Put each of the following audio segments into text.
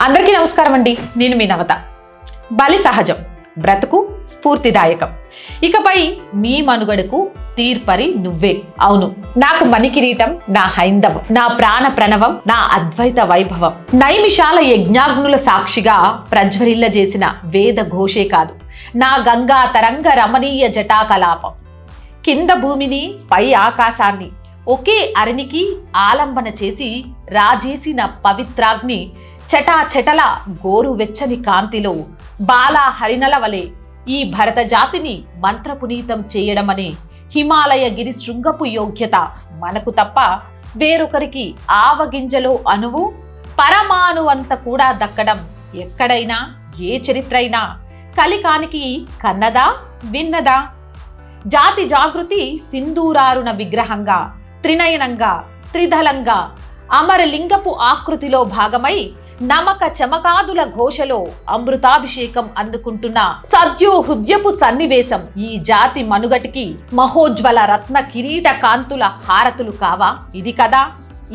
అందరికీ నమస్కారం అండి. నేను మీ నవత. బలి సహజం, బ్రతుకు స్ఫూర్తిదాయకం. ఇకపై మీ మనుగడకు తీర్పరి నువ్వే. అవును, నాకు మణికిరీటం, నా హైందవం, నా ప్రాణ ప్రణవం, నా అద్వైత వైభవం. నైమిషాల యజ్ఞాగ్నుల సాక్షిగా ప్రజ్వరిల్లజేసిన వేద ఘోషే కాదు, నా గంగా తరంగ రమణీయ జటాకలాపం. కింద భూమిని, పై ఆకాశాన్ని ఒకే అరణికి ఆలంబన చేసి రాజేసిన పవిత్రాగ్ని చటాచటల గోరువెచ్చని కాంతిలో బాలా హరిణల వలె ఈ భరత జాతిని మంత్రపునీతం చేయడమనే హిమాలయ గిరి శృంగపు యోగ్యత మనకు తప్ప వేరొకరికి ఆవగింజలో అణువు పరమాణు అంత కూడా దక్కడం ఎక్కడైనా ఏ చరిత్రైనా కలికానికి కన్నదా విన్నదా? జాతి జాగృతి సింధూరారుణ విగ్రహంగా, త్రినయనంగా, త్రిదళంగా, అమరలింగపు ఆకృతిలో భాగమై నమక చమకాదుల ఘోషలో అమృతాభిషేకం అందుకుంటున్న సద్యో హృద్యపు సన్నివేశం ఈ జాతి మనుగటికి మహోజ్వల రత్న కిరీట కాంతుల హారతులు కావా? ఇది కదా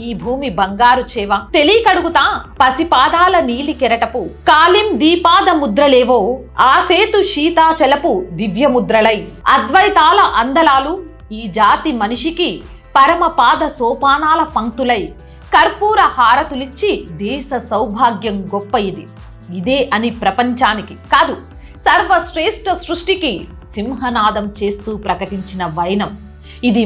ఈ భూమి బంగారు చేవ. తెలియకడుగుతా, పసిపాదాల నీలి కెరటపు కాలిం దీపాద ముద్రలేవో ఆ సేతు శీతాచలపు దివ్యముద్రలై అద్వైతాల అందలాలు ఈ జాతి మనిషికి పరమ పాద సోపానాల పంక్తులై కర్పూర హారతులిచ్చి దేశ సౌభాగ్యం గొప్ప ఇదే అని ప్రపంచానికి కాదు, సర్వశ్రేష్ఠ సృష్టికి సింహనాదం చేస్తూ ప్రకటించిన వైనం ఇది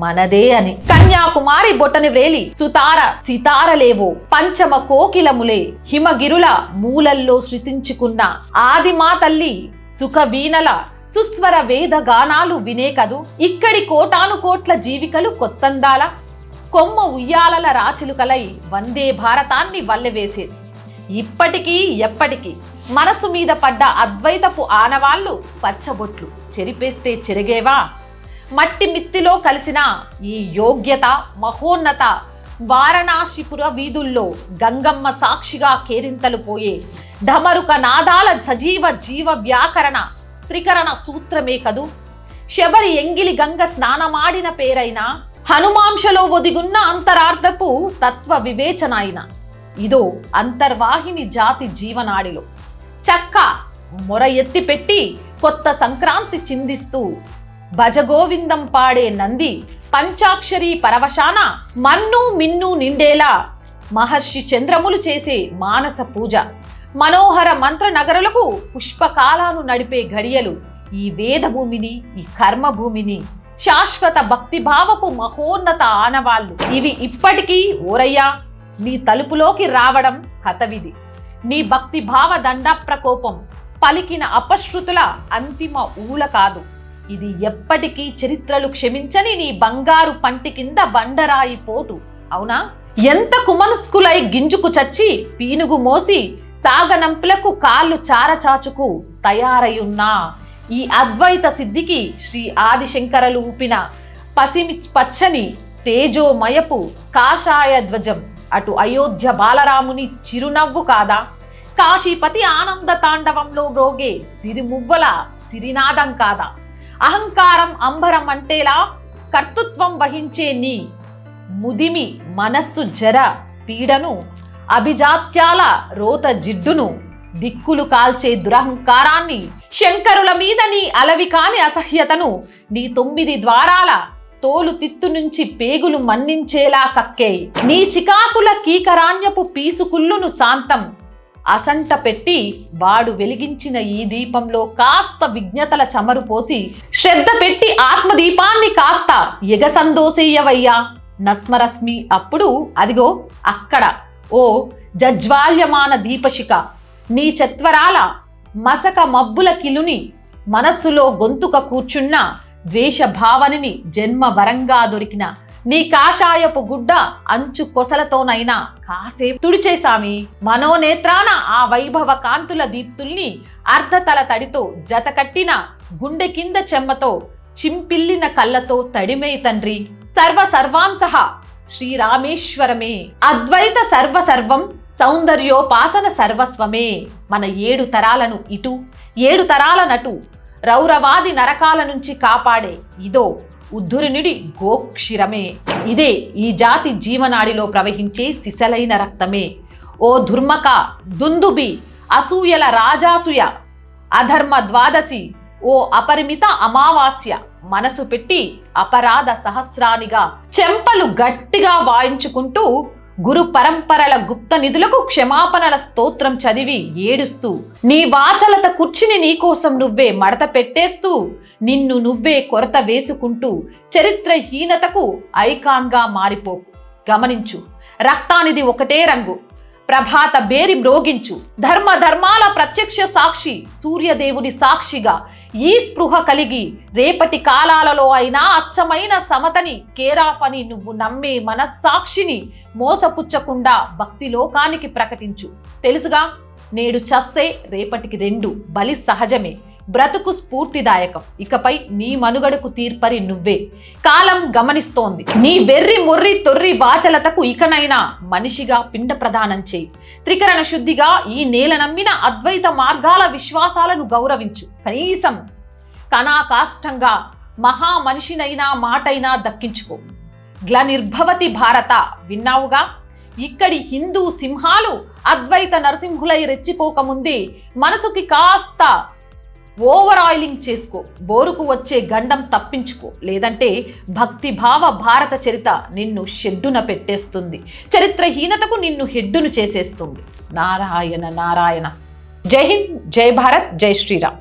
మనదే అని. కన్యాకుమారి బొట్టని వ్రేలి సుతార సితారలేవో పంచమ కోకిలములే హిమగిరుల మూలల్లో సృతించుకున్న ఆదిమా తల్లి సుఖవీణల సుస్వర వేద గానాలు వినే కదు ఇక్కడి కోటాను కోట్ల జీవికలు కొత్తందాల కొమ్మ ఉయ్యాలల రాచిలుకలై వందే భారతాన్ని వల్లెవేసేది. ఇప్పటికీ ఎప్పటికీ మనసు మీద పడ్డ అద్వైతపు ఆనవాళ్లు పచ్చబొట్లు చెరిపేస్తే చెరిగేవా? మట్టి మిత్తిలో కలిసిన ఈ యోగ్యత మహోన్నత వారణాసిపుర వీధుల్లో గంగమ్మ సాక్షిగా కేరింతలు పోయే ఢమరుక నాదాల సజీవ జీవ వ్యాకరణ త్రికరణ సూత్రమే కదు. శబరి ఎంగిలి గంగ స్నానమాడిన పేరైనా హనుమాంశలో ఒదిగున్న అంతరార్థపు తత్వ వివేచనాయిన ఇదో అంతర్వాహిని జాతి జీవనాడిలో చక్క మొర ఎత్తిపెట్టి కొత్త సంక్రాంతి చిందిస్తూ భజగోవిందం పాడే నంది పంచాక్షరీ పరవశాన మన్ను మిన్ను నిండేలా మహర్షి చంద్రములు చేసే మానస పూజ మనోహర మంత్ర నగరులకు పుష్పకాలాను నడిపే ఘడియలు ఈ వేదభూమిని, ఈ కర్మభూమిని శాశ్వత భక్తిభావపు మహోన్నత ఆనవాళ్ళు ఇవి ఇప్పటికీ ఓరయ్యా నీ తలుపులోకి రావడం హతవిధి. నీ భక్తిభావ దండ ప్రకోపం పలికిన అపశృతుల అంతిమ ఊల కాదు, ఇది ఎప్పటికీ చరిత్రలు క్షమించని నీ బంగారు పంటి కింద బండరాయి పోటు. అవునా? ఎంత కుమనుస్కులై గింజుకు చచ్చి పీనుగు మోసి సాగనంపులకు కాళ్ళు చారచాచుకు తయారయున్నా ఈ అద్వైత సిద్ధికి శ్రీ ఆదిశంకరలు ఊపిన పచ్చని తేజోమయపు కాషాయ ధ్వజం అటు అయోధ్య బాలరాముని చిరునవ్వు కాదా? కాశీపతి ఆనంద తాండవంలో మ్రోగే సిరిమువ్వల సిరినాదం కాదా? అహంకారం అంబరం అంటేలా కర్తృత్వం వహించే నీ ముదిమి మనస్సు జర పీడను అభిజాత్యాల రోత జిడ్డును దిక్కులు కాల్చే దురహంకారాన్ని శంకరుల మీద నీ అలవి కాని అసహ్యతను నీ 9 ద్వారాల తోలు తిత్తు నుంచి పేగులు మన్నించేలా కక్కేయి నీ చికాకుల కీకరాణ్యపు పీసుకుళ్ళును శాంతం అసంట పెట్టి వాడు వెలిగించిన ఈ దీపంలో కాస్త విజ్ఞతల చమరు పోసి శ్రద్ధ పెట్టి ఆత్మదీపాన్ని కాస్త ఎగసందోసేయవయ్యా నస్మరస్మి. అప్పుడు అదిగో అక్కడ ఓ జజ్వాల్యమాన దీపశిఖ నీ చత్వరాల మసక మబ్బుల కిలుని మనస్సులో గొంతుక కూర్చున్న ద్వేష భావనిని జన్మ వరంగా దొరికిన నీ కాషాయపు గుడ్డ అంచు కొసలతోనైనా కాసేపు తుడిచేసామి. మనోనేత్రాన ఆ వైభవ కాంతుల దీప్తుల్ని అర్ధతల తడితో జతకట్టిన గుండె కింద చెమ్మతో చింపిల్లిన కళ్ళతో తడిమే తండ్రి. సర్వాంశః శ్రీరామేశ్వరమే అద్వైత సర్వం సౌందర్యోపాసన సర్వస్వమే. మన 7 తరాలను ఇటు 7 తరాల నటు రౌరవాది నరకాల నుంచి కాపాడే ఇదో ఉద్ధురునిడి గోక్షిరమే. ఇదే ఈ జాతి జీవనాడిలో ప్రవహించే సిసలైన రక్తమే. ఓ దుర్మక దుందుబి అసూయల రాజాసూయ అధర్మ ద్వాదశి ఓ అపరిమిత అమావాస్య మనసు పెట్టి అపరాధ సహస్రానిగా చెంపలు గట్టిగా వాయించుకుంటూ గురు పరంపరల గుప్త నిధులకు క్షమాపణల స్తోత్రం చదివి ఏడుస్తూ నీ వాచలత కుర్చిని నీకోసం నువ్వే మడత పెట్టేస్తూ నిన్ను నువ్వే కొరత వేసుకుంటూ చరిత్రహీనతకు ఐకాన్గా మారిపోకు. గమనించు, రక్తానిది ఒకటే రంగు. ప్రభాత బేరి మ్రోగించు. ధర్మాల ప్రత్యక్ష సాక్షి సూర్యదేవుని సాక్షిగా ఈ స్పృహ కలిగి రేపటి కాలాలలో అయినా అచ్చమైన సమతని కేరాఫని నువ్వు నమ్మే మనస్సాక్షిని మోసపుచ్చకుండా భక్తి లోకానికి ప్రకటించు. తెలుసుగా, నేడు చస్తే రేపటికి రెండు. బలి సహజమే, బ్రతుకు స్ఫూర్తిదాయకం. ఇకపై నీ మనుగడకు తీర్పరి నువ్వే. కాలం గమనిస్తోంది. నీ వెర్రి మొర్రి తొర్రి వాచలతకు ఇకనైనా మనిషిగా పిండ ప్రదానం చేయి. త్రికరణ శుద్ధిగా ఈ నేల నమ్మిన అద్వైత మార్గాల విశ్వాసాలను గౌరవించు. కనీసం కణాకాష్టంగా మహా మనిషినైనా మాటైనా దక్కించుకో. గ్లనిర్భవతి భారత విన్నావుగా. ఇక్కడి హిందూ సింహాలు అద్వైత నరసింహులై రెచ్చిపోకముందే మనసుకి కాస్త ఓవర్ ఆయిలింగ్ చేసుకో. బోరుకు వచ్చే గండం తప్పించుకో. లేదంటే భక్తిభావ భారత చరిత నిన్ను షెడ్డున పెట్టేస్తుంది. చరిత్రహీనతకు నిన్ను హెడ్డును చేసేస్తుంది. నారాయణ నారాయణ. జై హింద్, జై భారత్, జై శ్రీరామ్.